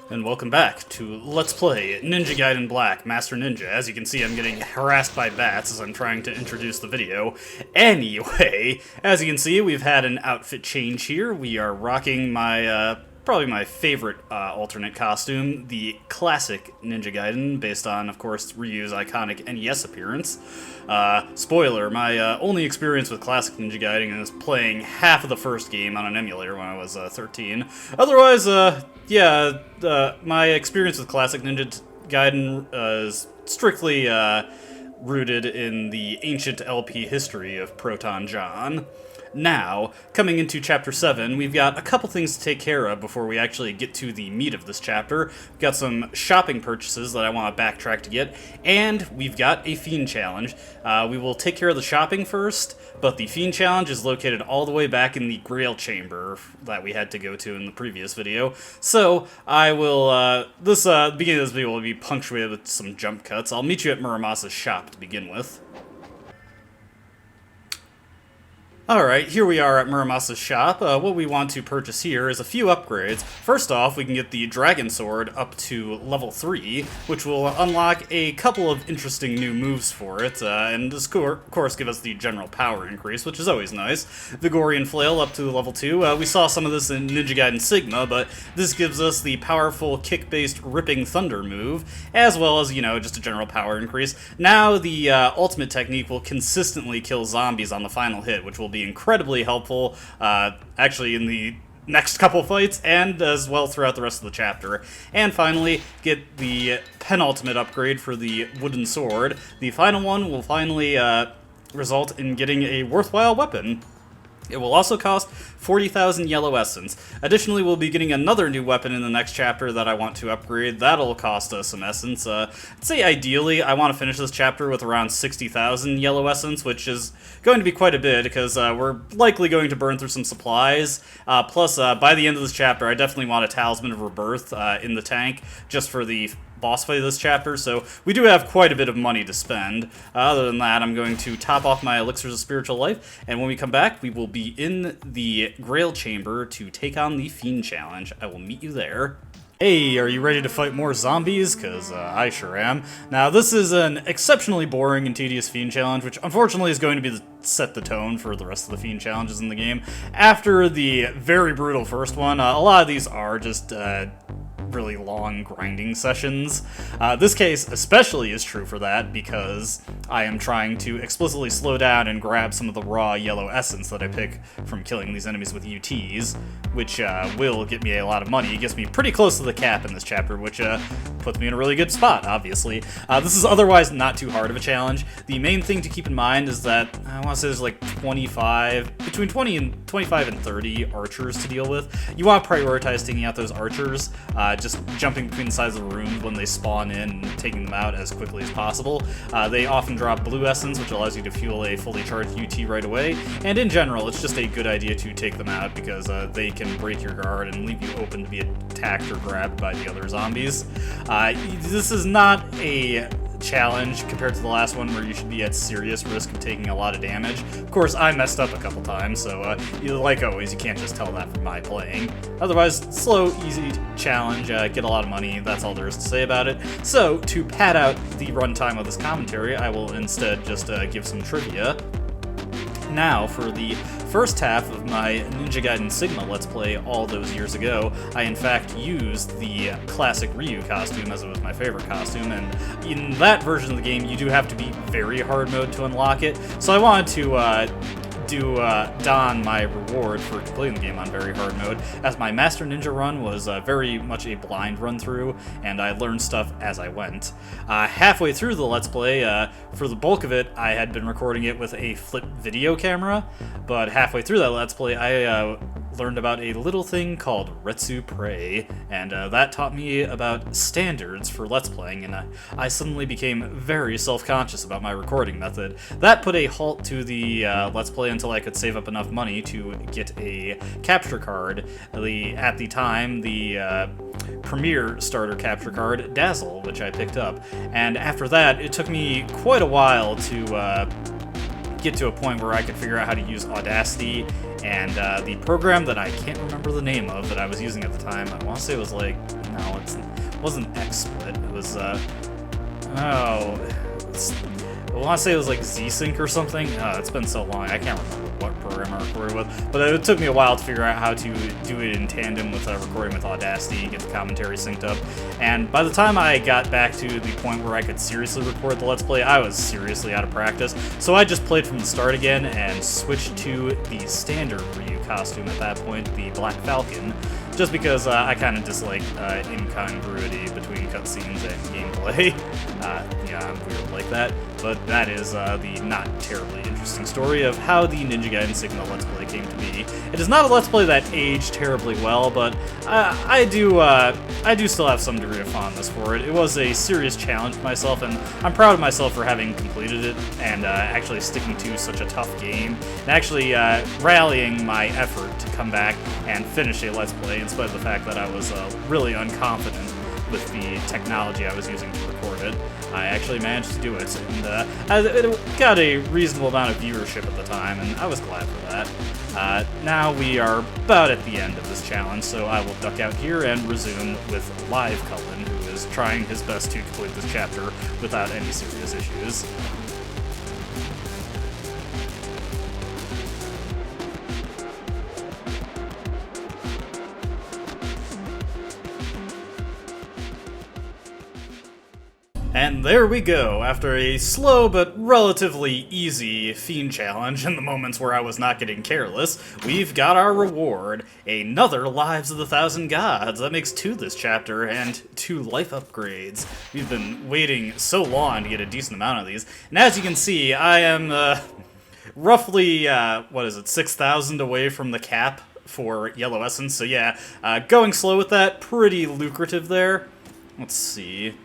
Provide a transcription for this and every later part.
And welcome back to Let's Play Ninja Gaiden Black, Master Ninja. As you can see, I'm getting harassed by bats as I'm trying to introduce the video. Anyway, as you can see, we've had an outfit change here. We are rocking my, probably my favorite alternate costume, the classic Ninja Gaiden, based on, of course, Ryu's iconic NES appearance. Spoiler, my only experience with classic Ninja Gaiden is playing half of the first game on an emulator when I was 13. Otherwise, my experience with classic Ninja Gaiden is strictly rooted in the ancient LP history of Proton John. Now, coming into Chapter 7, we've got a couple things to take care of before we actually get to the meat of this chapter. We've got some shopping purchases that I want to backtrack to get, and we've got a Fiend Challenge. We will take care of the shopping first, but the Fiend Challenge is located all the way back in the Grail Chamber that we had to go to in the previous video. So, I will, the beginning of this video will be punctuated with some jump cuts. I'll meet you at Muramasa's shop to begin with. Alright, here we are at Muramasa's shop. What we want to purchase here is a few upgrades. First off, we can get the Dragon Sword up to level 3, which will unlock a couple of interesting new moves for it, and this of course give us the general power increase, which is always nice. Vigoorian Flail up to level 2. We saw some of this in Ninja Gaiden Sigma, but this gives us the powerful kick-based Ripping Thunder move, as well as, you know, just a general power increase. Now the ultimate technique will consistently kill zombies on the final hit, which will be incredibly helpful, actually, in the next couple fights, and as well throughout the rest of the chapter. And finally, get the penultimate upgrade for the wooden sword. The final one will finally result in getting a worthwhile weapon. It will also cost 40,000 yellow essence. Additionally, we'll be getting another new weapon in the next chapter that I want to upgrade. That'll cost us some essence. I'd say ideally, I want to finish this chapter with around 60,000 yellow essence, which is going to be quite a bit, because we're likely going to burn through some supplies. Plus, by the end of this chapter, I definitely want a Talisman of Rebirth in the tank, just for the boss fight of this chapter, so we do have quite a bit of money to spend. Other than that, I'm going to top off my Elixirs of Spiritual Life, and when we come back, we will be in the Grail Chamber to take on the Fiend Challenge. I will meet you there. Hey, are you ready to fight more zombies? Because I sure am. Now, this is an exceptionally boring and tedious Fiend Challenge, which unfortunately is going to be set the tone for the rest of the Fiend Challenges in the game. After the very brutal first one, a lot of these are just really long grinding sessions. This case especially is true for that, because I am trying to explicitly slow down and grab some of the raw yellow essence that I pick from killing these enemies with UTs, which will get me a lot of money. It gets me pretty close to the cap in this chapter, which puts me in a really good spot, obviously. This is otherwise not too hard of a challenge. The main thing to keep in mind is that, I want to say there's like between 25 and 30 archers to deal with. You want to prioritize taking out those archers, just jumping between the sides of the rooms when they spawn in and taking them out as quickly as possible. They often drop blue essence, which allows you to fuel a fully charged UT right away, and in general, it's just a good idea to take them out, because they can break your guard and leave you open to be attacked or grabbed by the other zombies. This is not a challenge compared to the last one where you should be at serious risk of taking a lot of damage. Of course, I messed up a couple times, so like always, you can't just tell that from my playing. Otherwise, slow, easy challenge, get a lot of money, that's all there is to say about it. So, to pad out the runtime of this commentary, I will instead just give some trivia. Now, for the first half of my Ninja Gaiden Sigma Let's Play all those years ago, I in fact used the classic Ryu costume, as it was my favorite costume, and in that version of the game, you do have to be very hard mode to unlock it, so I wanted to don my reward for completing the game on very hard mode, as my Master Ninja run was very much a blind run through, and I learned stuff as I went. Halfway through the Let's Play, for the bulk of it, I had been recording it with a flip video camera, but halfway through that Let's Play, I learned about a little thing called Retsu Prey, and that taught me about standards for Let's Playing, and I suddenly became very self-conscious about my recording method. That put a halt to the Let's Play until I could save up enough money to get a capture card. At the time, the premier starter capture card, Dazzle, which I picked up, and after that, it took me quite a while to get to a point where I could figure out how to use Audacity, and the program that I can't remember the name of that I was using at the time, I want to say it was like, no, it wasn't XSplit, it was, I want to say it was like Z-Sync or something. It's been so long, I can't remember what program I recorded with, but it took me a while to figure out how to do it in tandem with recording with Audacity, get the commentary synced up, and by the time I got back to the point where I could seriously record the Let's Play, I was seriously out of practice, so I just played from the start again and switched to the standard Ryu costume at that point, the Black Falcon, just because I kind of dislike incongruity between cutscenes and gameplay. Yeah, I'm weird like that, but that is the not terribly interesting story of how the Ninja Gaiden Sigma Let's Play came to be. It is not a Let's Play that aged terribly well, but I do still have some degree of fondness for it. It was a serious challenge for myself, and I'm proud of myself for having completed it and actually sticking to such a tough game, and actually rallying my effort to come back and finish a Let's Play in spite of the fact that I was really unconfident with the technology I was using to record it. I actually managed to do it, and it got a reasonable amount of viewership at the time, and I was glad for that. Now we are about at the end of this challenge, so I will duck out here and resume with Live Cullen, who is trying his best to complete this chapter without any serious issues. And there we go, after a slow but relatively easy fiend challenge in the moments where I was not getting careless, we've got our reward, another Lives of the Thousand Gods. That makes 2 this chapter, and 2 life upgrades. We've been waiting so long to get a decent amount of these, and as you can see, I am roughly, 6,000 away from the cap for Yellow Essence, so yeah, going slow with that, pretty lucrative there. Let's see.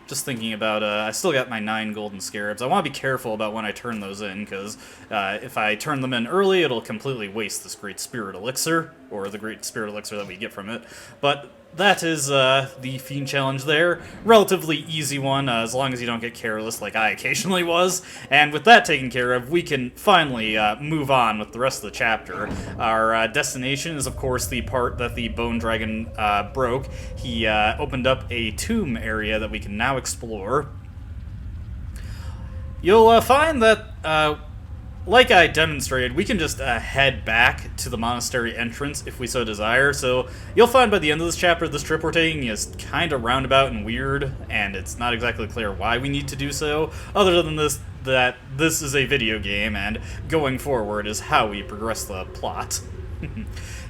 Just thinking about, I still got my 9 golden scarabs. I want to be careful about when I turn those in, because if I turn them in early, it'll completely waste this Great Spirit Elixir, or the Great Spirit Elixir that we get from it. But that is the Fiend Challenge there. Relatively easy one, as long as you don't get careless like I occasionally was. And with that taken care of, we can finally move on with the rest of the chapter. Our destination is, of course, the part that the Bone Dragon broke. He opened up a tomb area that we can now explore. You'll find that like I demonstrated, we can just head back to the monastery entrance if we so desire, so you'll find by the end of this chapter, this trip we're taking is kind of roundabout and weird, and it's not exactly clear why we need to do so, other than that this is a video game, and going forward is how we progress the plot.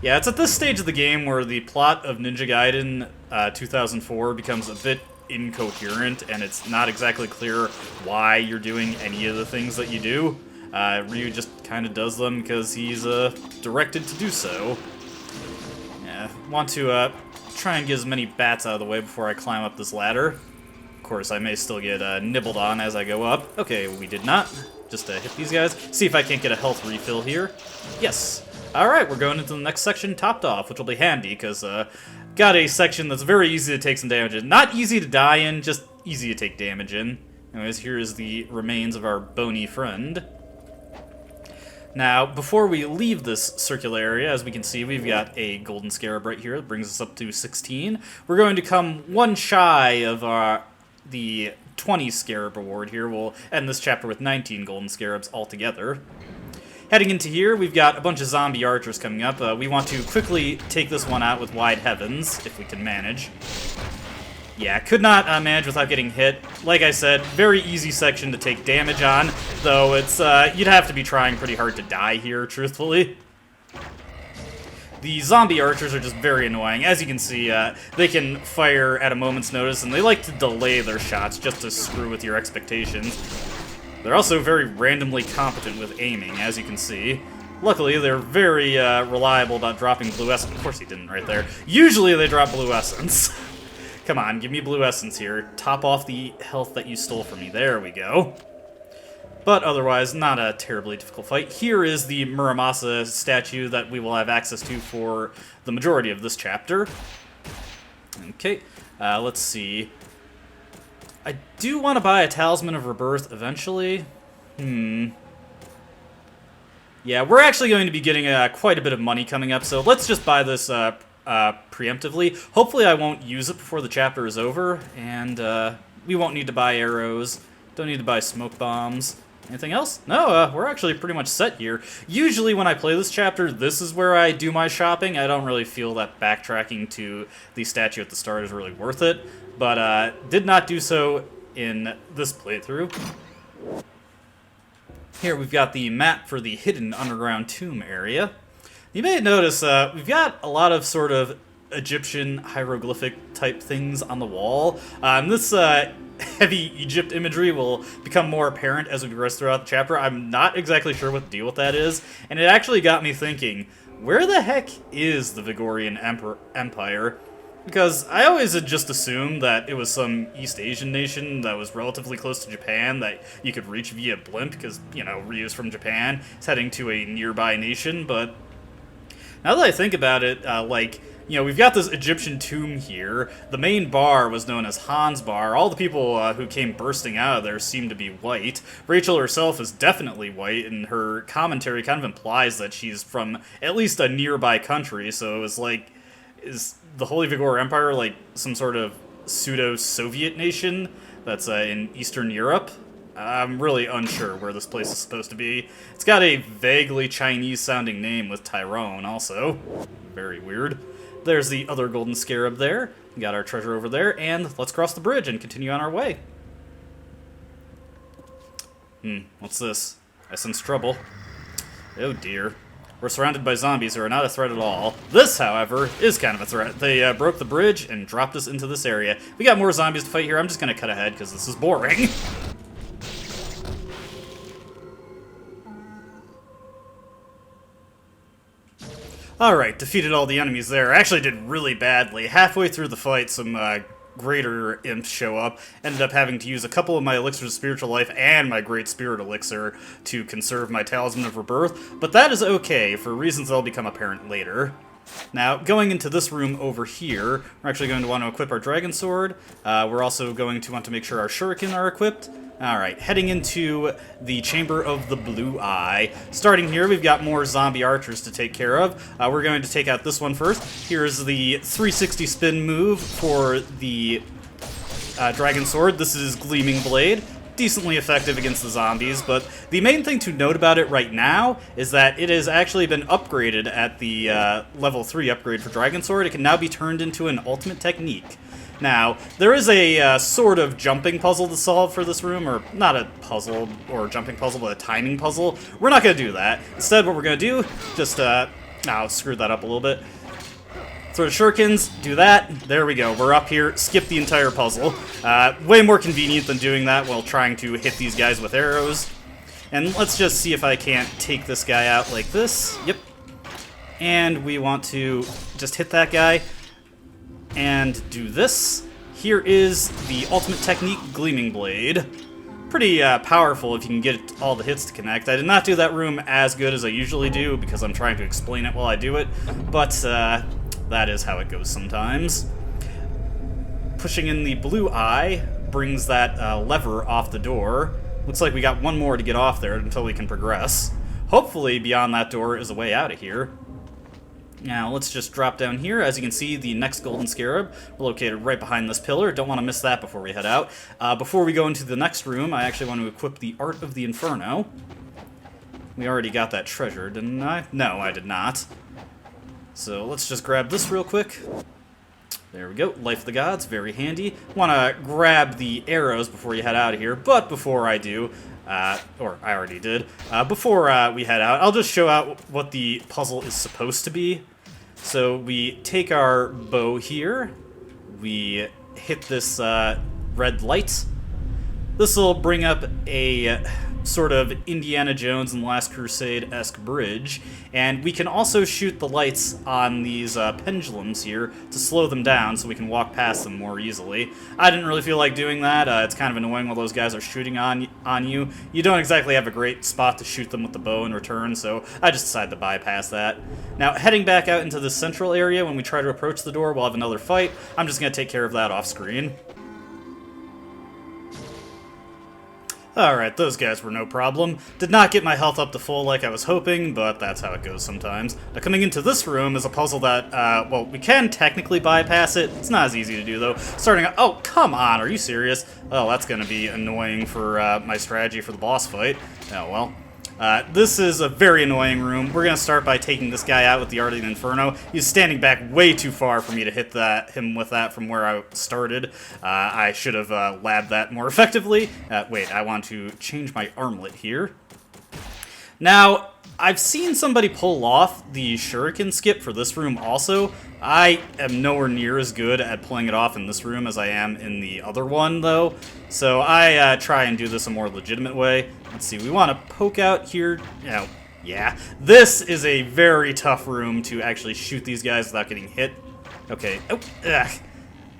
Yeah, it's at this stage of the game where the plot of Ninja Gaiden 2004 becomes a bit incoherent, and it's not exactly clear why you're doing any of the things that you do. Ryu just kind of does them because he's directed to do so. Yeah, want to try and get as many bats out of the way before I climb up this ladder. Of course, I may still get nibbled on as I go up. Okay, we did not. Just hit these guys. See if I can't get a health refill here. Yes. Alright, we're going into the next section topped off, which will be handy because got a section that's very easy to take some damage in. Not easy to die in, just easy to take damage in. Anyways, here is the remains of our bony friend. Now, before we leave this circular area, as we can see, we've got a golden scarab right here that brings us up to 16. We're going to come one shy of the 20 scarab reward here. We'll end this chapter with 19 golden scarabs altogether. Heading into here, we've got a bunch of zombie archers coming up. We want to quickly take this one out with Wide Heavens, if we can manage. Yeah, could not manage without getting hit. Like I said, very easy section to take damage on, though it's you'd have to be trying pretty hard to die here, truthfully. The zombie archers are just very annoying. As you can see, they can fire at a moment's notice, and they like to delay their shots just to screw with your expectations. They're also very randomly competent with aiming, as you can see. Luckily, they're very reliable about dropping blue essence. Of course he didn't right there. Usually they drop blue essence. Come on, give me blue essence here. Top off the health that you stole from me. There we go. But otherwise, not a terribly difficult fight. Here is the Muramasa statue that we will have access to for the majority of this chapter. Okay, let's see. I do want to buy a Talisman of Rebirth eventually. Yeah, we're actually going to be getting quite a bit of money coming up, so let's just buy this preemptively. Hopefully I won't use it before the chapter is over, and we won't need to buy arrows. Don't need to buy smoke bombs. Anything else? No, we're actually pretty much set here. Usually when I play this chapter, this is where I do my shopping. I don't really feel that backtracking to the statue at the start is really worth it, but did not do so in this playthrough. Here we've got the map for the hidden underground tomb area. You may notice we've got a lot of sort of Egyptian hieroglyphic type things on the wall. This heavy Egypt imagery will become more apparent as we progress throughout the chapter. I'm not exactly sure what the deal with that is, and it actually got me thinking, where the heck is the Vigoorian Empire? Because I always had just assumed that it was some East Asian nation that was relatively close to Japan that you could reach via blimp, because, you know, Ryu's from Japan. It's heading to a nearby nation, but now that I think about it, you know, we've got this Egyptian tomb here. The main bar was known as Han's Bar. All the people who came bursting out of there seem to be white. Rachel herself is definitely white, and her commentary kind of implies that she's from at least a nearby country, so it was like, is the Holy Vigor Empire like some sort of pseudo-Soviet nation that's in Eastern Europe? I'm really unsure where this place is supposed to be. It's got a vaguely Chinese-sounding name with Tyrone, also. Very weird. There's the other golden scarab there. We got our treasure over there, and let's cross the bridge and continue on our way. What's this? I sense trouble. Oh dear. We're surrounded by zombies who are not a threat at all. This, however, is kind of a threat. They broke the bridge and dropped us into this area. We got more zombies to fight here. I'm just gonna cut ahead because this is boring. Alright, defeated all the enemies there. Actually did really badly. Halfway through the fight, some greater imps show up. Ended up having to use a couple of my elixirs of spiritual life and my great spirit elixir to conserve my talisman of rebirth, but that is okay for reasons that'll become apparent later. Now, going into this room over here, we're actually going to want to equip our dragon sword. We're also going to want to make sure our shuriken are equipped. Alright, heading into the Chamber of the Blue Eye. Starting here, we've got more zombie archers to take care of. We're going to take out this one first. Here's the 360 spin move for the dragon sword. This is Gleaming Blade. Decently effective against the zombies, but the main thing to note about it right now is that it has actually been upgraded at the level 3 upgrade for Dragon Sword. It can now be turned into an ultimate technique. Now, there is a sort of jumping puzzle to solve for this room, or not a puzzle or jumping puzzle, but a timing puzzle. We're not going to do that. Instead, what we're going to do, just, screw that up a little bit. Throw the shurikens, do that, there we go, we're up here, skip the entire puzzle. Way more convenient than doing that while trying to hit these guys with arrows. And let's just see if I can't take this guy out like this. Yep. And we want to just hit that guy and do this. Here is the ultimate technique, Gleaming Blade. Pretty powerful if you can get all the hits to connect. I did not do that room as good as I usually do because I'm trying to explain it while I do it, but that is how it goes sometimes. Pushing in the blue eye brings that lever off the door. Looks like we got one more to get off there until we can progress. Hopefully beyond that door is a way out of here. Now let's just drop down here. As you can see, the next golden scarab located right behind this pillar. Don't want to miss that before we head out. Before we go into the next room, I actually want to equip the Art of the Inferno. We already got that treasure, didn't I? No, I did not. So let's just grab this real quick. There we go. Life of the Gods, very handy. Want to grab the arrows before you head out of here, but before I do, or I already did, before we head out, I'll just show out what the puzzle is supposed to be. So we take our bow here, we hit this red light. This will bring up a sort of Indiana Jones and Last Crusade-esque bridge, and we can also shoot the lights on these pendulums here to slow them down so we can walk past them more easily. I didn't really feel like doing that. It's kind of annoying while those guys are shooting on you. You don't exactly have a great spot to shoot them with the bow in return, so I just decided to bypass that. Now, heading back out into the central area, when we try to approach the door, we'll have another fight. I'm just going to take care of that off screen. Alright, those guys were no problem. Did not get my health up to full like I was hoping, but that's how it goes sometimes. Now, coming into this room is a puzzle that, well, we can technically bypass it. It's not as easy to do, though. Starting out— oh, come on, are you serious? Well, that's gonna be annoying for, my strategy for the boss fight. Oh, well. This is a very annoying room. We're gonna start by taking this guy out with the Art of the Inferno. He's standing back way too far for me to hit him with that from where I started. I should have labbed that more effectively. Wait, I want to change my armlet here. Now, I've seen somebody pull off the shuriken skip for this room also. I am nowhere near as good at pulling it off in this room as I am in the other one, though. So I try and do this a more legitimate way. Let's see, we want to poke out here. Yeah, this is a very tough room to actually shoot these guys without getting hit. Okay, oh, ugh.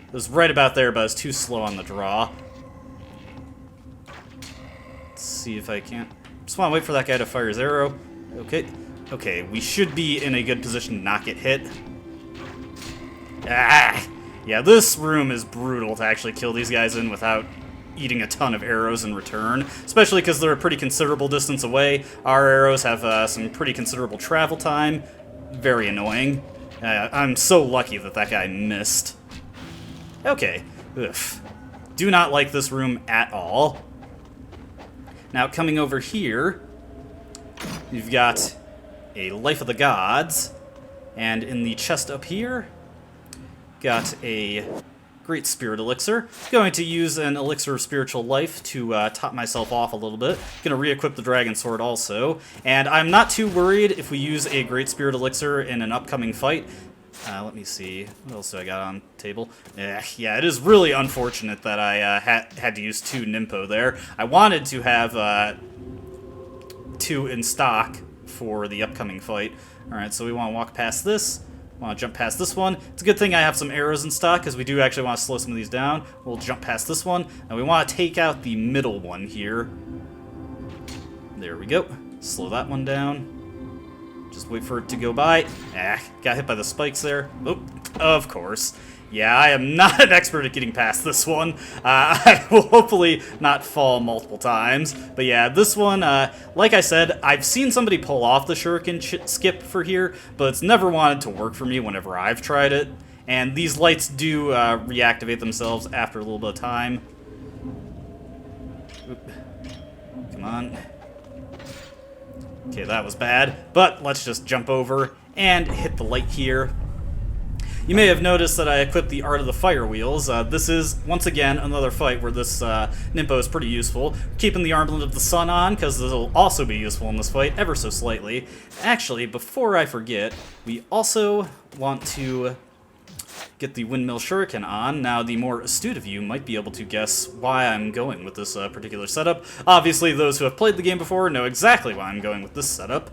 It was right about there, but I was too slow on the draw. Let's see if I can't— just want to wait for that guy to fire his arrow. Okay, we should be in a good position to not get hit. Yeah, this room is brutal to actually kill these guys in without eating a ton of arrows in return, especially because they're a pretty considerable distance away. Our arrows have some pretty considerable travel time. Very annoying. I'm so lucky that that guy missed. Okay. Ugh. Do not like this room at all. Now, coming over here, you've got a Life of the Gods, and in the chest up here, got a Great Spirit Elixir. Going to use an Elixir of Spiritual Life to top myself off a little bit. Gonna re-equip the Dragon Sword also, and I'm not too worried if we use a Great Spirit Elixir in an upcoming fight. Let me see, what else do I got on the table? Yeah, it is really unfortunate that I had to use 2 Nimpo there. I wanted to have 2 in stock for the upcoming fight. Alright, so we want to walk past this. Want to jump past this one. It's a good thing I have some arrows in stock, because we do actually want to slow some of these down. We'll jump past this one, and we want to take out the middle one here. There we go. Slow that one down. Just wait for it to go by. Got hit by the spikes there. Oh, of course. Yeah, I am not an expert at getting past this one. I will hopefully not fall multiple times. But yeah, this one, like I said, I've seen somebody pull off the shuriken skip for here, but it's never wanted to work for me whenever I've tried it. And these lights do reactivate themselves after a little bit of time. Oop. Come on. Okay, that was bad, but let's just jump over and hit the light here. You may have noticed that I equipped the Art of the Fire Wheels. This is, once again, another fight where this Nimpo is pretty useful. Keeping the Armlet of the Sun on, because this will also be useful in this fight, ever so slightly. Actually, before I forget, we also want to get the Windmill Shuriken on. Now, the more astute of you might be able to guess why I'm going with this particular setup. Obviously, those who have played the game before know exactly why I'm going with this setup.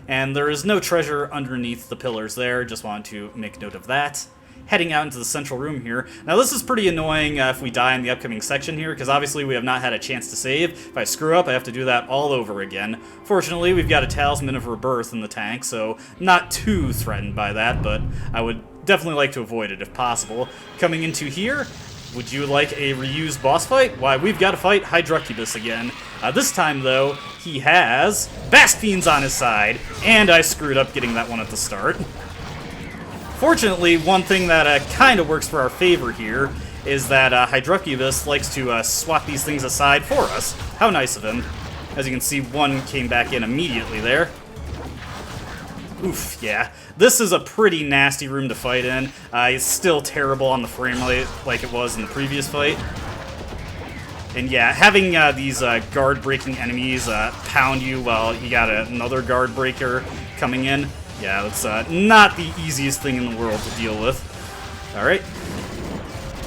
And there is no treasure underneath the pillars there, just wanted to make note of that. Heading out into the central room here. Now this is pretty annoying if we die in the upcoming section here, because obviously we have not had a chance to save. If I screw up, I have to do that all over again. Fortunately, we've got a Talisman of Rebirth in the tank, so not too threatened by that, but I would definitely like to avoid it if possible. Coming into here, would you like a reused boss fight? Why, we've got to fight Hydrucubus again. This time, though, he has Bast Fiends on his side, and I screwed up getting that one at the start. Fortunately, one thing that kind of works for our favor here is that Hydrucubus likes to swap these things aside for us. How nice of him. As you can see, one came back in immediately there. Oof, yeah. This is a pretty nasty room to fight in. It's still terrible on the frame rate like it was in the previous fight. And yeah, having these guard-breaking enemies pound you while you got another guard breaker coming in, yeah, that's not the easiest thing in the world to deal with. Alright.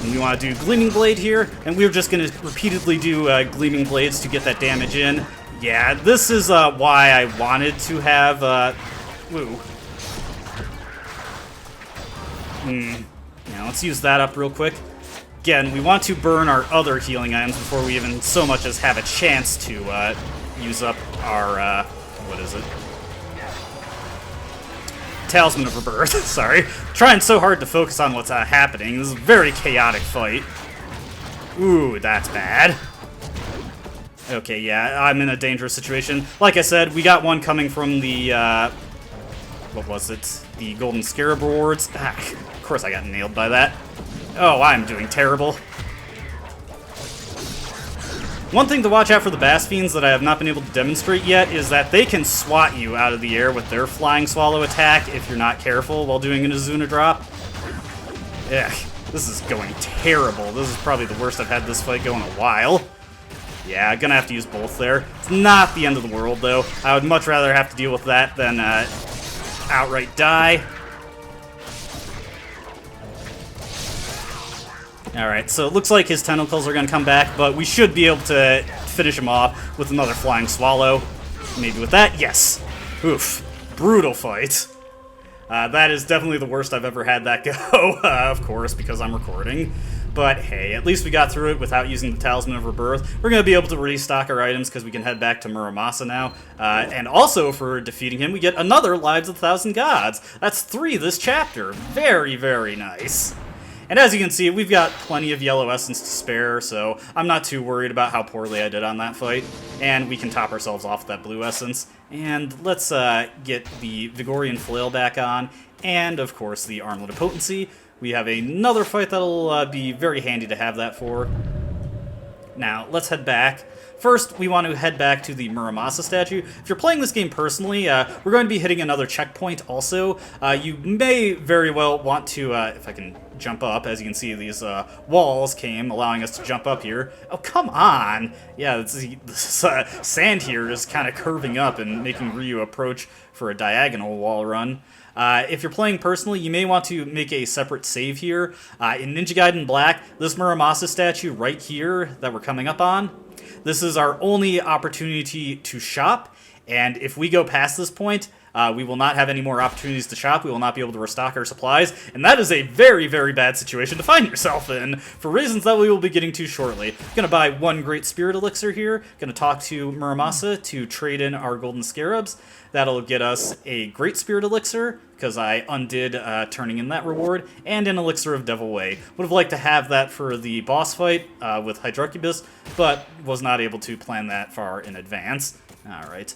And we want to do Gleaming Blade here, and we're just going to repeatedly do Gleaming Blades to get that damage in. Yeah, this is why I wanted to have... Woo. Yeah, let's use that up real quick. Again, we want to burn our other healing items before we even so much as have a chance to use up our, what is it? Talisman of Rebirth, sorry. Trying so hard to focus on what's happening. This is a very chaotic fight. Ooh, that's bad. Okay, yeah, I'm in a dangerous situation. Like I said, we got one coming from the, what was it? The Golden Scarab rewards. Ah, of course I got nailed by that. Oh, I'm doing terrible. One thing to watch out for the Bass Fiends that I have not been able to demonstrate yet is that they can swat you out of the air with their Flying Swallow attack if you're not careful while doing an Azuna drop. Ugh, this is going terrible. This is probably the worst I've had this fight go in a while. Yeah, gonna have to use both there. It's not the end of the world, though. I would much rather have to deal with that than outright die. Alright, so it looks like his tentacles are gonna come back, but we should be able to finish him off with another Flying Swallow. Maybe with that? Yes. Oof. Brutal fight. That is definitely the worst I've ever had that go, of course, because I'm recording. But hey, at least we got through it without using the Talisman of Rebirth. We're going to be able to restock our items because we can head back to Muramasa now. And also, for defeating him, we get another Lives of 1,000 Gods. That's 3 this chapter. Very, very nice. And as you can see, we've got plenty of yellow essence to spare, so I'm not too worried about how poorly I did on that fight. And we can top ourselves off with that blue essence. And let's get the Vigoorian Flail back on, and of course the Armlet of Potency. We have another fight that'll be very handy to have that for. Now, let's head back. First, we want to head back to the Muramasa statue. If you're playing this game personally, we're going to be hitting another checkpoint also. You may very well want to, if I can jump up, as you can see, these walls came, allowing us to jump up here. Oh, come on! Yeah, this sand here is kind of curving up and making Ryu approach for a diagonal wall run. If you're playing personally, you may want to make a separate save here. In Ninja Gaiden Black, this Muramasa statue right here that we're coming up on, this is our only opportunity to shop, and if we go past this point, we will not have any more opportunities to shop. We will not be able to restock our supplies, and that is a very, very bad situation to find yourself in, for reasons that we will be getting to shortly. Gonna buy 1 Great Spirit Elixir here, gonna talk to Muramasa to trade in our Golden Scarabs. That'll get us a Great Spirit Elixir, because I undid turning in that reward, and an Elixir of Devil Way. Would have liked to have that for the boss fight with Hydrocubus, but was not able to plan that far in advance. Alright.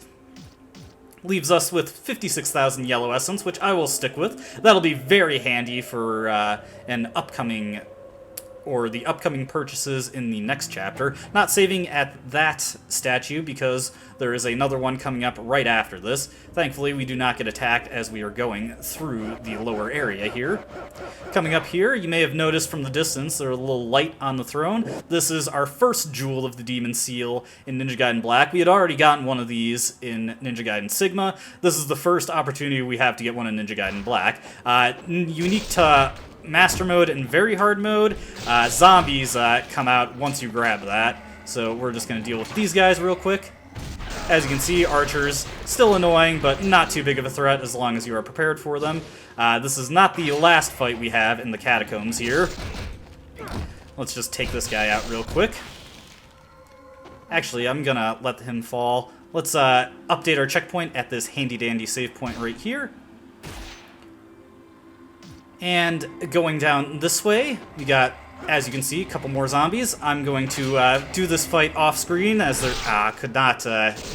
Leaves us with 56,000 yellow essence, which I will stick with. That'll be very handy for an upcoming, or the upcoming purchases in the next chapter. Not saving at that statue because there is another one coming up right after this. Thankfully, we do not get attacked as we are going through the lower area here. Coming up here, you may have noticed from the distance there's a little light on the throne. This is our first Jewel of the Demon Seal in Ninja Gaiden Black. We had already gotten one of these in Ninja Gaiden Sigma. This is the first opportunity we have to get one in Ninja Gaiden Black. Unique to Master Mode and Very Hard Mode, zombies come out once you grab that. So we're just going to deal with these guys real quick. As you can see, archers, still annoying, but not too big of a threat as long as you are prepared for them. This is not the last fight we have in the Catacombs here. Let's just take this guy out real quick. Actually, I'm going to let him fall. Let's update our checkpoint at this handy-dandy save point right here. And going down this way, we got, as you can see, a couple more zombies. I'm going to do this fight off-screen, as there could not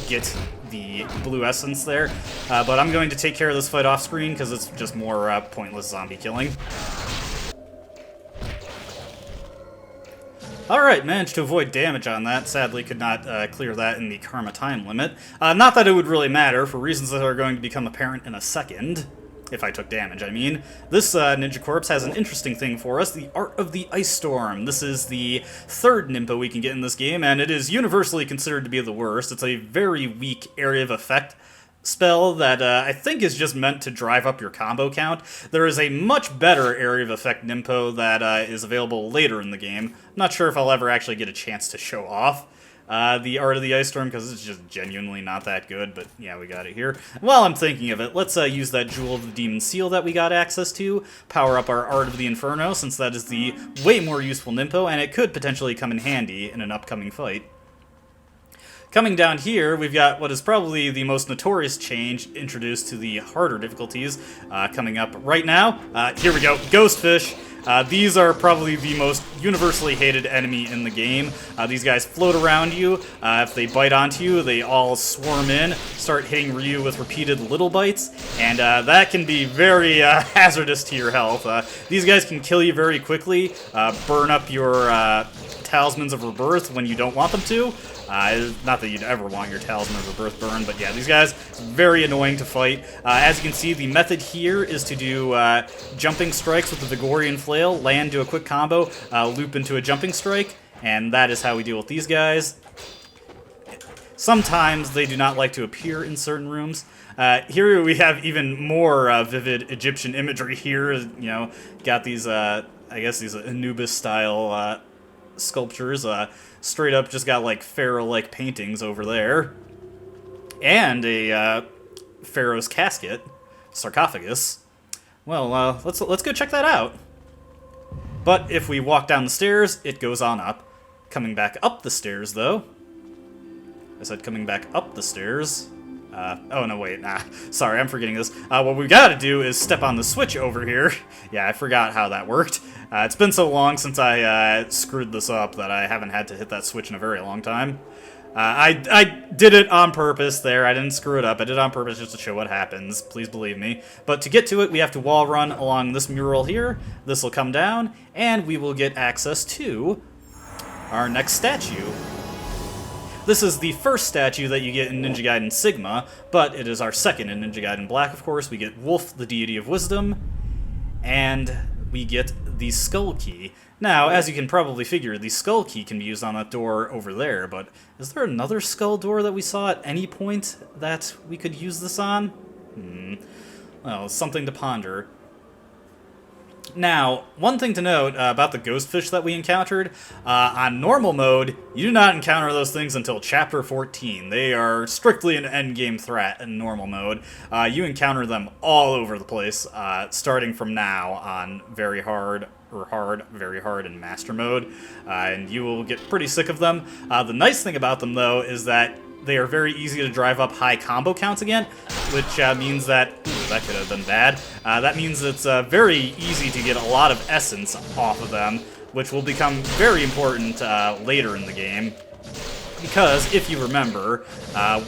get the blue essence there. But I'm going to take care of this fight off-screen, because it's just more pointless zombie killing. Alright, managed to avoid damage on that. Sadly, could not clear that in the Karma time limit. Not that it would really matter, for reasons that are going to become apparent in a second. If I took damage, I mean. This Ninja Corpse has an interesting thing for us, the Art of the Ice Storm. This is the 3rd Nimpo we can get in this game, and it is universally considered to be the worst. It's a very weak area of effect spell that I think is just meant to drive up your combo count. There is a much better area of effect Nimpo that is available later in the game. I'm not sure if I'll ever actually get a chance to show off the Art of the Ice Storm, because it's just genuinely not that good, but yeah, we got it here. While I'm thinking of it, let's use that Jewel of the Demon Seal that we got access to, power up our Art of the Inferno, since that is the way more useful Nimpo, and it could potentially come in handy in an upcoming fight. Coming down here, we've got what is probably the most notorious change introduced to the harder difficulties coming up right now. Here we go, Ghostfish. These are probably the most universally hated enemy in the game. These guys float around you. If they bite onto you, they all swarm in, start hitting Ryu with repeated little bites, and that can be very hazardous to your health. These guys can kill you very quickly, burn up your talismans of rebirth when you don't want them to. Not that you'd ever want your talisman of rebirth burned, but yeah, these guys, very annoying to fight. As you can see, the method here is to do jumping strikes with the Vigoorian flail, land, do a quick combo, loop into a jumping strike, and that is how we deal with these guys. Sometimes they do not like to appear in certain rooms. Here we have even more vivid Egyptian imagery here. You know, got these, I guess these Anubis-style sculptures. Straight up just got like pharaoh-like paintings over there. And a pharaoh's casket, sarcophagus. Well, let's go check that out. But if we walk down the stairs, it goes on up. Coming back up the stairs, though. I said coming back up the stairs. Oh, no, wait, nah. Sorry, I'm forgetting this. What we gotta do is step on the switch over here. Yeah, I forgot how that worked. It's been so long since I screwed this up that I haven't had to hit that switch in a very long time. I did it on purpose there. I didn't screw it up. I did it on purpose just to show what happens. Please believe me. But to get to it, we have to wall run along this mural here. This will come down, and we will get access to our next statue. This is the first statue that you get in Ninja Gaiden Sigma, but it is our second in Ninja Gaiden Black, of course. We get Wolf, the Deity of Wisdom, and we get the Skull Key. Now, as you can probably figure, the Skull Key can be used on that door over there, but is there another skull door that we saw at any point that we could use this on? Well, something to ponder. Now, one thing to note about the ghost fish that we encountered, on normal mode, you do not encounter those things until Chapter 14. They are strictly an endgame threat in normal mode. You encounter them all over the place, starting from now on very hard, or hard, very hard in Master mode, and you will get pretty sick of them. The nice thing about them, though, is that they are very easy to drive up high combo counts again, which means that... Ooh, that could have been bad. That means it's very easy to get a lot of essence off of them, which will become very important later in the game. Because, if you remember,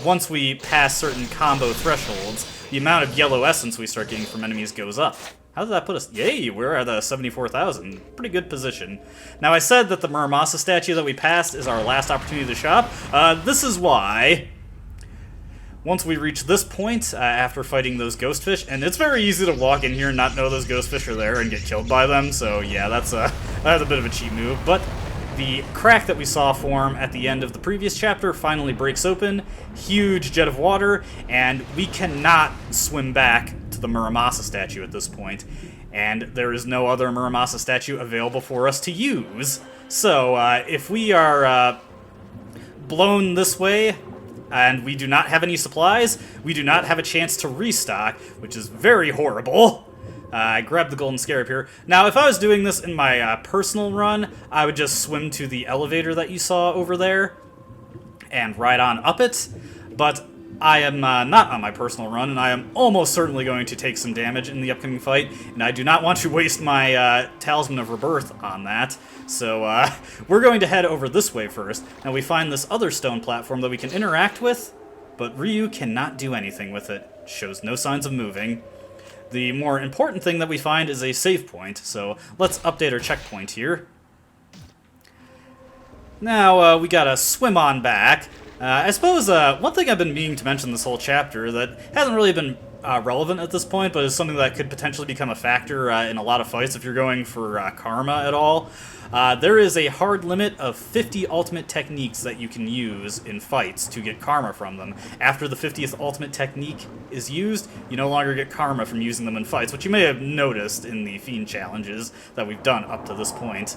once we pass certain combo thresholds, the amount of yellow essence we start getting from enemies goes up. How did that put us? Yay, we're at 74,000. Pretty good position. Now, I said that the Muramasa statue that we passed is our last opportunity to shop. This is why. Once we reach this point, after fighting those ghost fish, and it's very easy to walk in here and not know those ghost fish are there and get killed by them, so yeah, that's a bit of a cheat move, but the crack that we saw form at the end of the previous chapter finally breaks open, huge jet of water, and we cannot swim back to the Muramasa statue at this point, and there is no other Muramasa statue available for us to use. So, if we are blown this way, and we do not have any supplies, we do not have a chance to restock, which is very horrible. I grabbed the golden scarab here. Now, if I was doing this in my personal run, I would just swim to the elevator that you saw over there and ride on up it, but I am not on my personal run, and I am almost certainly going to take some damage in the upcoming fight, and I do not want to waste my Talisman of Rebirth on that. So we're going to head over this way first. Now we find this other stone platform that we can interact with, but Ryu cannot do anything with it. Shows no signs of moving. The more important thing that we find is a save point, so let's update our checkpoint here. Now we gotta swim on back. I suppose one thing I've been meaning to mention this whole chapter that hasn't really been relevant at this point, but is something that could potentially become a factor in a lot of fights if you're going for karma at all. There is a hard limit of 50 ultimate techniques that you can use in fights to get karma from them. After the 50th ultimate technique is used, you no longer get karma from using them in fights, which you may have noticed in the fiend challenges that we've done up to this point.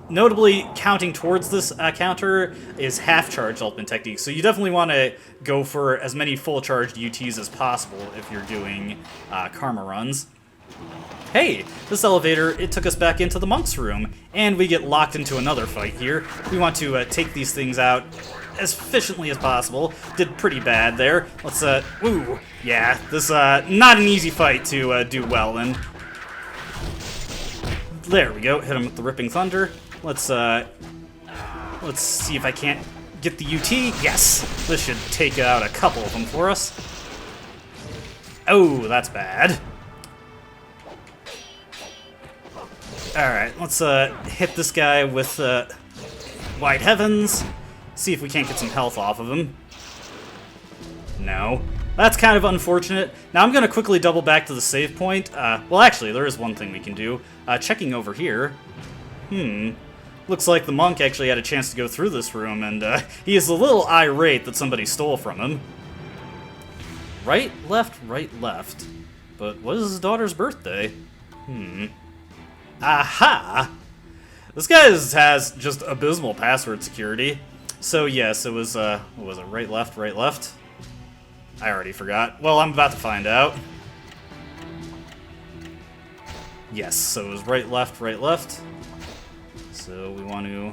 Notably, counting towards this counter is half-charged ultimate techniques, so you definitely want to go for as many full-charged UTs as possible if you're doing karma runs. Hey, this elevator, it took us back into the monk's room, and we get locked into another fight here. We want to take these things out as efficiently as possible. Did pretty bad there. Let's, ooh, yeah, this, not an easy fight to do well in. There we go. Hit him with the Ripping Thunder. Let's see if I can't get the UT. Yes! This should take out a couple of them for us. Oh, that's bad. Alright, let's hit this guy with Wide Heavens. See if we can't get some health off of him. No. That's kind of unfortunate. Now I'm going to quickly double back to the save point. Well, actually, there is one thing we can do. Checking over here. Looks like the monk actually had a chance to go through this room, and he is a little irate that somebody stole from him. Right, left, right, left. But what is his daughter's birthday? Aha! This guy has just abysmal password security. So yes, it was, what was it, right, left, right, left? I already forgot. Well, I'm about to find out. Yes, so it was right, left, right, left. So we want to...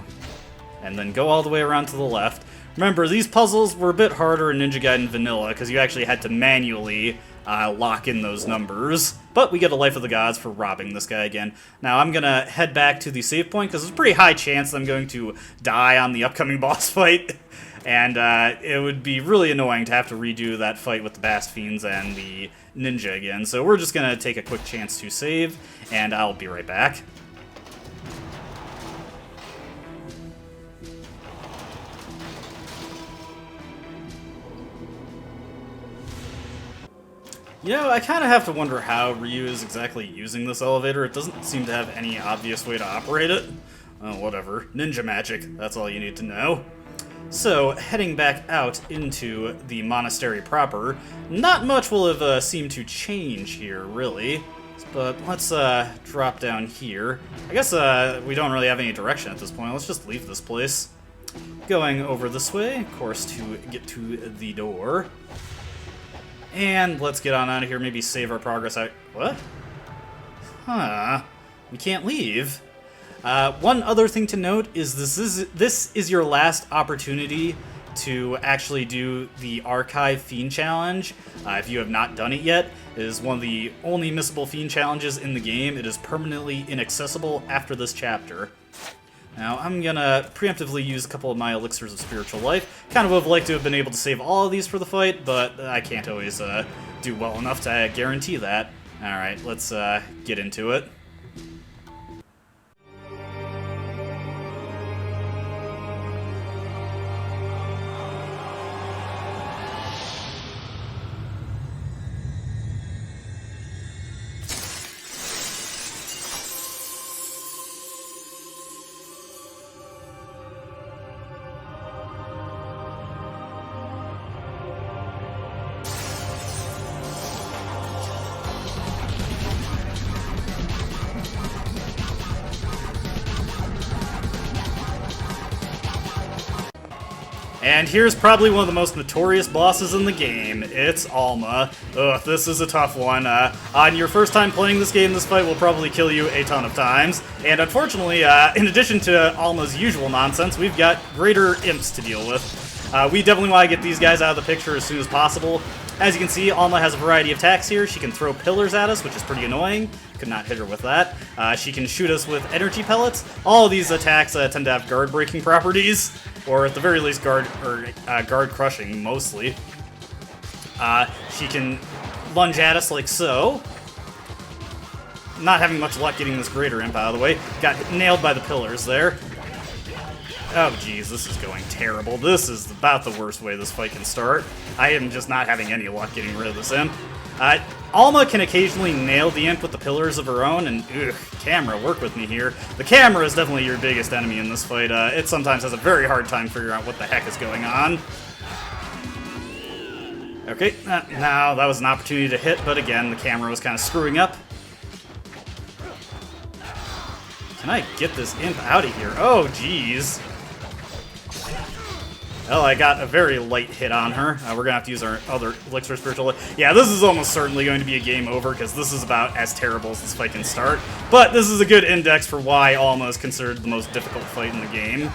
and then go all the way around to the left. Remember, these puzzles were a bit harder in Ninja Gaiden Vanilla, because you actually had to manually lock in those numbers. But we get a Life of the Gods for robbing this guy again. Now I'm going to head back to the save point, because there's a pretty high chance that I'm going to die on the upcoming boss fight. And it would be really annoying to have to redo that fight with the Bast Fiends and the Ninja again. So we're just going to take a quick chance to save, and I'll be right back. You know, I kind of have to wonder how Ryu is exactly using this elevator. It doesn't seem to have any obvious way to operate it. Oh, whatever. Ninja magic, that's all you need to know. So, heading back out into the monastery proper, not much will have seemed to change here, really. But let's drop down here. I guess we don't really have any direction at this point. Let's just leave this place. Going over this way, of course, to get to the door. And let's get on out of here, maybe save our progress out. What? Huh. We can't leave. One other thing to note is this is your last opportunity to actually do the Archive Fiend Challenge. If you have not done it yet, it is one of the only missable Fiend challenges in the game. It is permanently inaccessible after this chapter. Now, I'm gonna preemptively use a couple of my Elixirs of Spiritual Life. Kind of would have liked to have been able to save all of these for the fight, but I can't always do well enough to guarantee that. Alright, let's get into it. And here's probably one of the most notorious bosses in the game. It's Alma. Ugh, this is a tough one. On your first time playing this game, this fight will probably kill you a ton of times. And unfortunately, in addition to Alma's usual nonsense, we've got greater imps to deal with. We definitely want to get these guys out of the picture as soon as possible. As you can see, Alma has a variety of attacks here. She can throw pillars at us, which is pretty annoying. Could not hit her with that. She can shoot us with energy pellets. All of these attacks tend to have guard-breaking properties, or at the very least guard-crushing, mostly. She can lunge at us like so. Not having much luck getting this greater imp out of the way. Got nailed by the pillars there. Oh geez, this is going terrible. This is about the worst way this fight can start. I am just not having any luck getting rid of this imp. Alma can occasionally nail the imp with the pillars of her own, and ugh, camera, work with me here. The camera is definitely your biggest enemy in this fight. It sometimes has a very hard time figuring out what the heck is going on. Okay, now that was an opportunity to hit, but again, the camera was kind of screwing up. Can I get this imp out of here? Oh, jeez. Well, I got a very light hit on her. We're going to have to use our other Elixir of Spiritual Life. Yeah, this is almost certainly going to be a game over, because this is about as terrible as this fight can start. But this is a good index for why Alma is considered the most difficult fight in the game.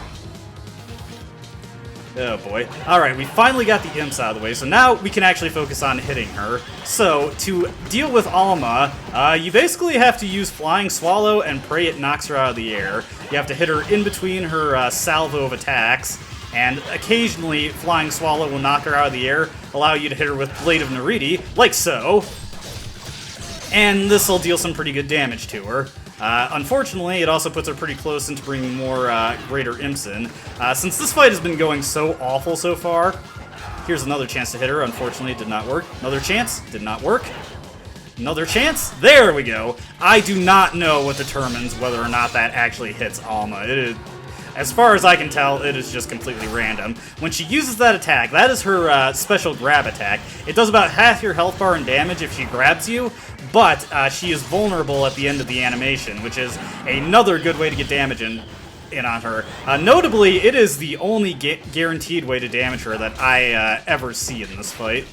Oh boy. Alright, we finally got the imps out of the way, so now we can actually focus on hitting her. So, to deal with Alma, you basically have to use Flying Swallow and pray it knocks her out of the air. You have to hit her in between her salvo of attacks, and occasionally Flying Swallow will knock her out of the air, allow you to hit her with Blade of Nariti, like so. And this will deal some pretty good damage to her. Unfortunately, it also puts her pretty close into bringing more greater imps in. Since this fight has been going so awful so far, here's another chance to hit her. Unfortunately, it did not work. Another chance, did not work. Another chance, there we go. I do not know what determines whether or not that actually hits Alma. It is, as far as I can tell, it is just completely random. When she uses that attack, that is her special grab attack. It does about half your health bar and damage if she grabs you, but she is vulnerable at the end of the animation, which is another good way to get damage in on her. Notably, it is the only guaranteed way to damage her that I ever see in this fight.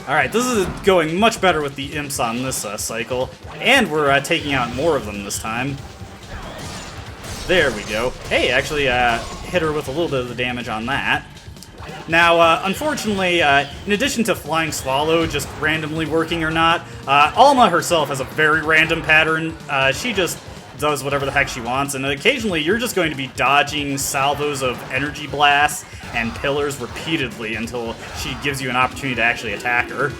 Alright, this is going much better with the imps on this cycle, and we're taking out more of them this time. There we go. Hey, actually hit her with a little bit of the damage on that. Now, unfortunately, in addition to Flying Swallow just randomly working or not, Alma herself has a very random pattern. She just does whatever the heck she wants, and occasionally you're just going to be dodging salvos of Energy Blasts and Pillars repeatedly until she gives you an opportunity to actually attack her.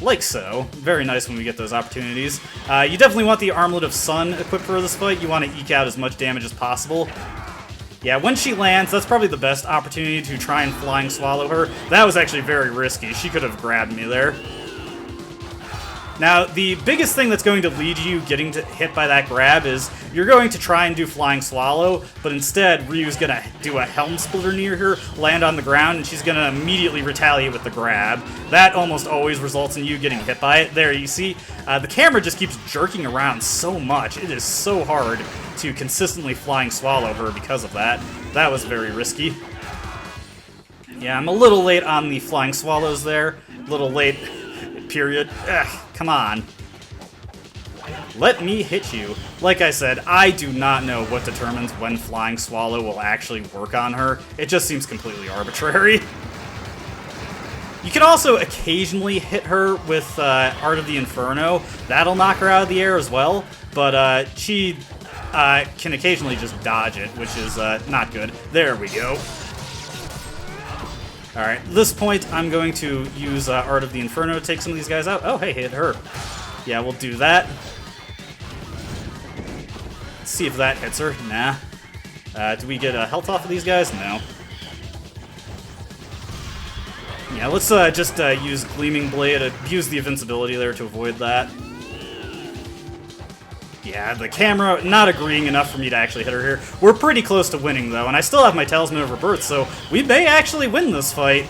Like so. Very nice when we get those opportunities. You definitely want the Armlet of Sun equipped for this fight. You want to eke out as much damage as possible. Yeah, when she lands, that's probably the best opportunity to try and Flying Swallow her. That was actually very risky. She could have grabbed me there. Now, the biggest thing that's going to lead you getting hit by that grab is you're going to try and do Flying Swallow, but instead Ryu's going to do a Helm Splitter near her, land on the ground, and she's going to immediately retaliate with the grab. That almost always results in you getting hit by it. There, you see, the camera just keeps jerking around so much. It is so hard to consistently Flying Swallow her because of that. That was very risky. Yeah, I'm a little late on the Flying Swallows there. A little late, period. Ugh, come on. Let me hit you. Like I said, I do not know what determines when Flying Swallow will actually work on her. It just seems completely arbitrary. You can also occasionally hit her with Art of the Inferno. That'll knock her out of the air as well, but she can occasionally just dodge it, which is not good. There we go. Alright, at this point, I'm going to use Art of the Inferno to take some of these guys out. Oh, hey, hit her. Yeah, we'll do that. Let's see if that hits her. Nah. Do we get health off of these guys? No. Yeah, let's just use Gleaming Blade, abuse the invincibility there to avoid that. Yeah, the camera not agreeing enough for me to actually hit her here. We're pretty close to winning, though, and I still have my Talisman of Rebirth, so we may actually win this fight.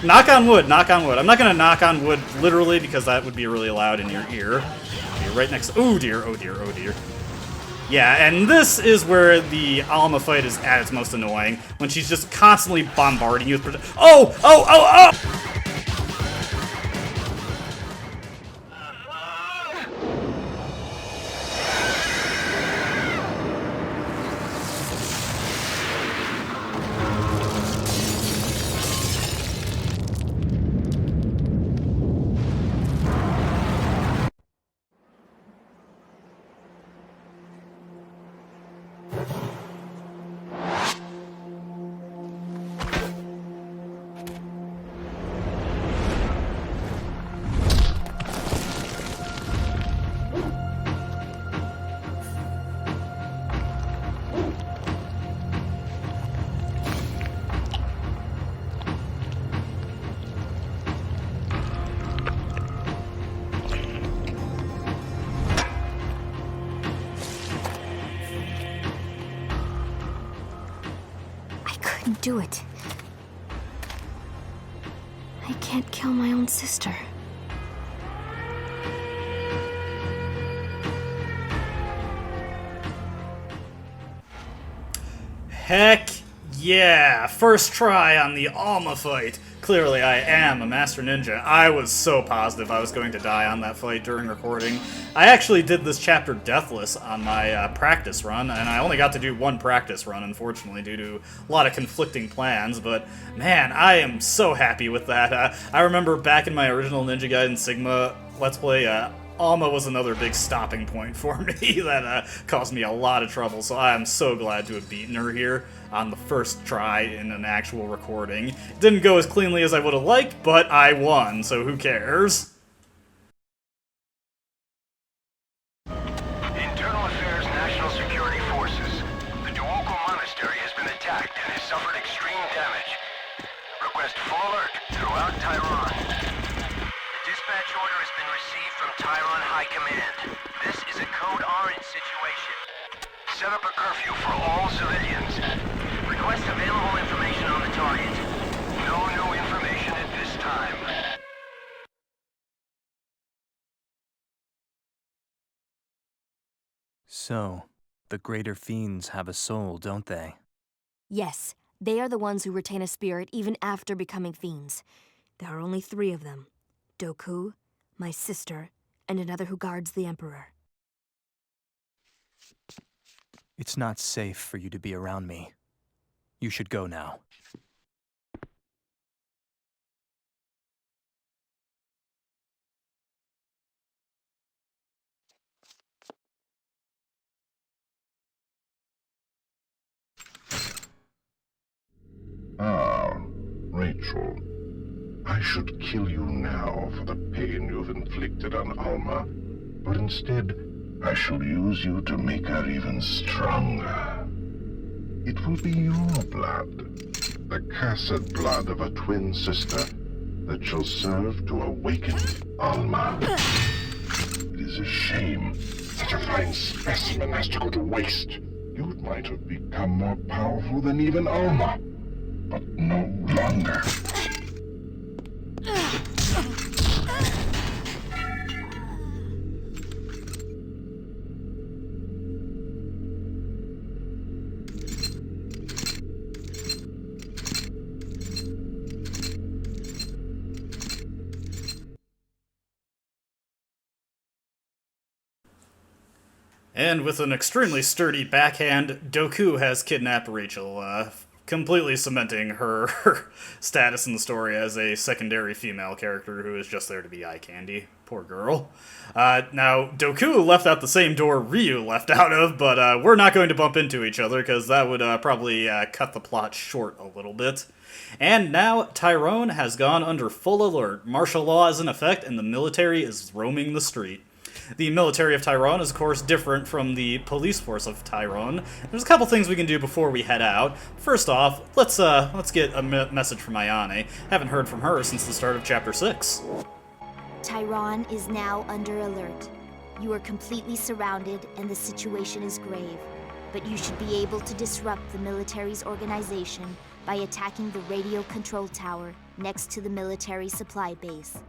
Knock on wood, knock on wood. I'm not going to knock on wood literally, because that would be really loud in your ear. You're right next to... Oh, dear, oh, dear, oh, dear. Yeah, and this is where the Alma fight is at its most annoying, when she's just constantly bombarding you with... Oh, oh, oh, oh! Do it. I can't kill my own sister. Heck yeah! First try on the Alma fight. clearly I am a Master Ninja. I was so positive I was going to die on that fight during recording. I actually did this chapter deathless on my practice run, and I only got to do one practice run, unfortunately, due to a lot of conflicting plans, but man, I am so happy with that. I remember back in my original Ninja Gaiden Sigma Let's Play, Alma was another big stopping point for me that caused me a lot of trouble, so I am so glad to have beaten her here on the first try in an actual recording. Didn't go as cleanly as I would have liked, but I won, so who cares? Internal Affairs National Security Forces. The Duoco Monastery has been attacked and has suffered extreme damage. Request full alert throughout Tyrone. The dispatch order has been received from Tyrone High Command. This is a Code Orange situation. Set up a curfew for all civilians. Request available information on the target. No new information at this time. So, the greater fiends have a soul, don't they? Yes, they are the ones who retain a spirit even after becoming fiends. There are only 3 of them. Doku, my sister, and another who guards the Emperor. It's not safe for you to be around me. You should go now. Ah, Rachel. I should kill you now for the pain you've inflicted on Alma, but instead, I shall use you to make her even stronger. It will be your blood, the cursed blood of a twin sister, that shall serve to awaken Alma. It is a shame such a fine specimen has to go to waste. You might have become more powerful than even Alma, but no longer. And with an extremely sturdy backhand, Doku has kidnapped Rachel, completely cementing her status in the story as a secondary female character who is just there to be eye candy. Poor girl. Now, Doku left out the same door Ryu left out of, but we're not going to bump into each other because that would probably cut the plot short a little bit. And now, Tyrone has gone under full alert. Martial law is in effect, and the military is roaming the street. The military of Tyrone is, of course, different from the police force of Tyrone. There's a couple things we can do before we head out. First off, let's get a message from Ayane. Haven't heard from her since the start of Chapter 6. Tyrone is now under alert. You are completely surrounded and the situation is grave. But you should be able to disrupt the military's organization by attacking the radio control tower next to the military supply base.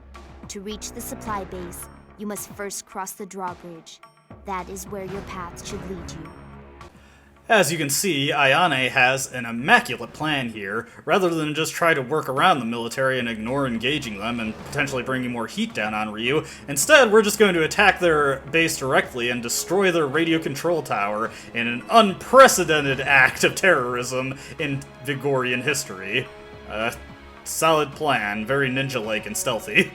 To reach the supply base, you must first cross the drawbridge. That is where your path should lead you. As you can see, Ayane has an immaculate plan here. Rather than just try to work around the military and ignore engaging them and potentially bringing more heat down on Ryu, instead we're just going to attack their base directly and destroy their radio control tower in an unprecedented act of terrorism in Vigoorian history. Solid plan, very ninja-like and stealthy.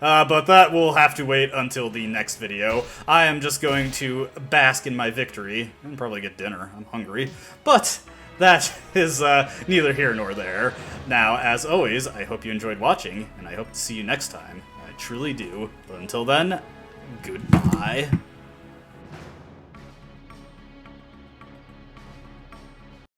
But that will have to wait until the next video. I am just going to bask in my victory and probably get dinner. I'm hungry. But that is neither here nor there. Now, as always, I hope you enjoyed watching, and I hope to see you next time. I truly do. But until then, goodbye.